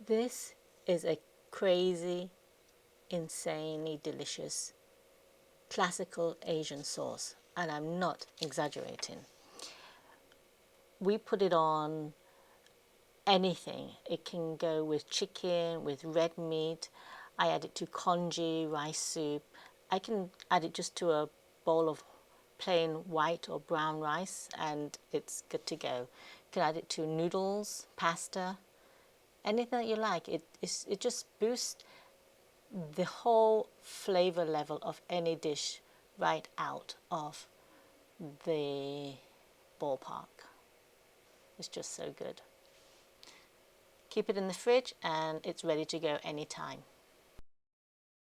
This is a crazy, insanely delicious classical Asian sauce, and I'm not exaggerating. We put it on anything. It can go with chicken, with red meat. I add it to congee, rice soup. I can add it just to a bowl of plain white or brown rice and it's good to go. You can add it to noodles, pasta, anything that you like. It just boosts the whole flavor level of any dish right out of the ballpark. It's just so good. Keep it in the fridge and it's ready to go anytime.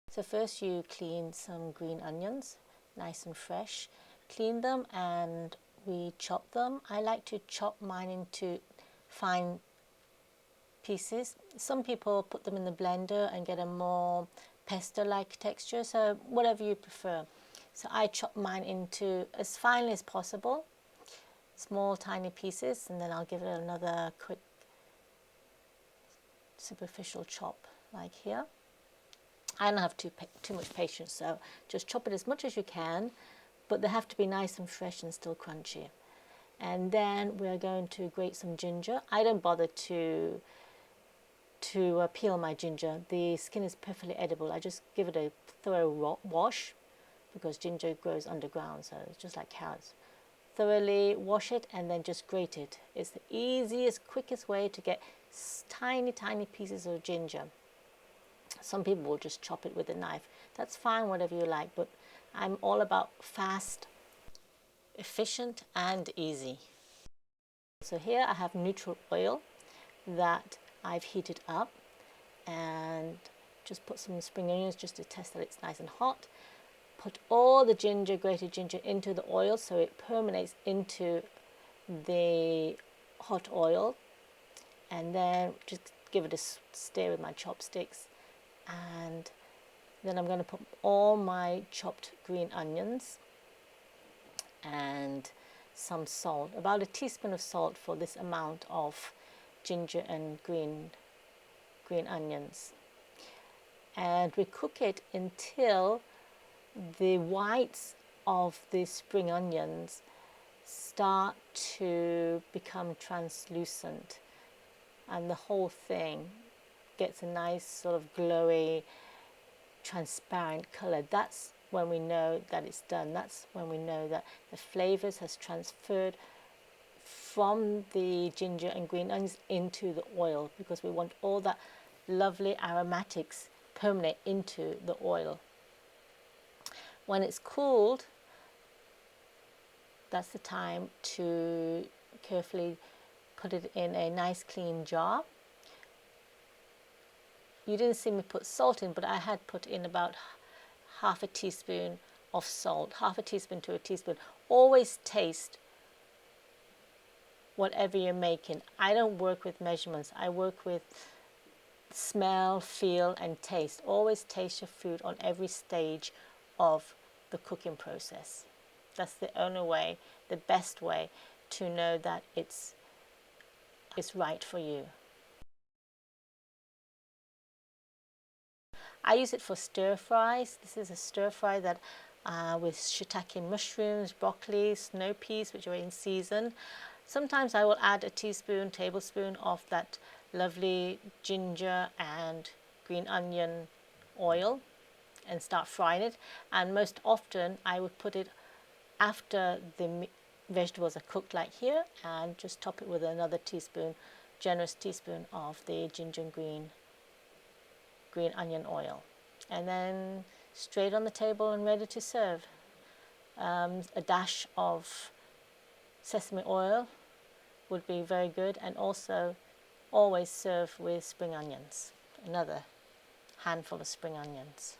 So first you clean some green onions, nice and fresh. Clean them and we chop them. I like to chop mine into fine pieces. Some people put them in the blender and get a more pesto-like texture, so whatever you prefer. So I chop mine into as finely as possible, small tiny pieces, and then I'll give it another quick superficial chop like here. I don't have too much patience, so just chop it as much as you can, but they have to be nice and fresh and still crunchy. And then we're going to grate some ginger. I don't bother to peel my ginger. The skin is perfectly edible. I just give it a thorough wash because ginger grows underground, so it's just like carrots. Thoroughly wash it and then just grate it. It's the easiest, quickest way to get tiny, tiny pieces of ginger. Some people will just chop it with a knife. That's fine, whatever you like, but I'm all about fast, efficient, and easy. So here I have neutral oil that I've heated up and just put some spring onions just to test that it's nice and hot. Put all the ginger, grated ginger, into the oil so it permeates into the hot oil, and then just give it a stir with my chopsticks. And then I'm going to put all my chopped green onions and some salt, about a teaspoon of salt for this amount of ginger and green onions. And we cook it until the whites of the spring onions start to become translucent and the whole thing gets a nice sort of glowy, transparent color. That's when we know that it's done. That's when we know that the flavors has transferred from the ginger and green onions into the oil, because we want all that lovely aromatics permeate into the oil. When it's cooled, that's the time to carefully put it in a nice clean jar. You didn't see me put salt in, but I had put in about half a teaspoon of salt, half a teaspoon to a teaspoon. Always taste whatever you're making. I don't work with measurements. I work with smell, feel, and taste. Always taste your food on every stage of the cooking process. That's the only way, the best way to know that it's right for you. I use it for stir fries. This is a stir fry that with shiitake mushrooms, broccoli, snow peas, which are in season. Sometimes I will add a tablespoon of that lovely ginger and green onion oil and start frying it. And most often I would put it after the vegetables are cooked, like here, and just top it with another generous teaspoon of the ginger and green onion oil, and then straight on the table and ready to serve. A dash of sesame oil would be very good, and also always serve with spring onions, another handful of spring onions.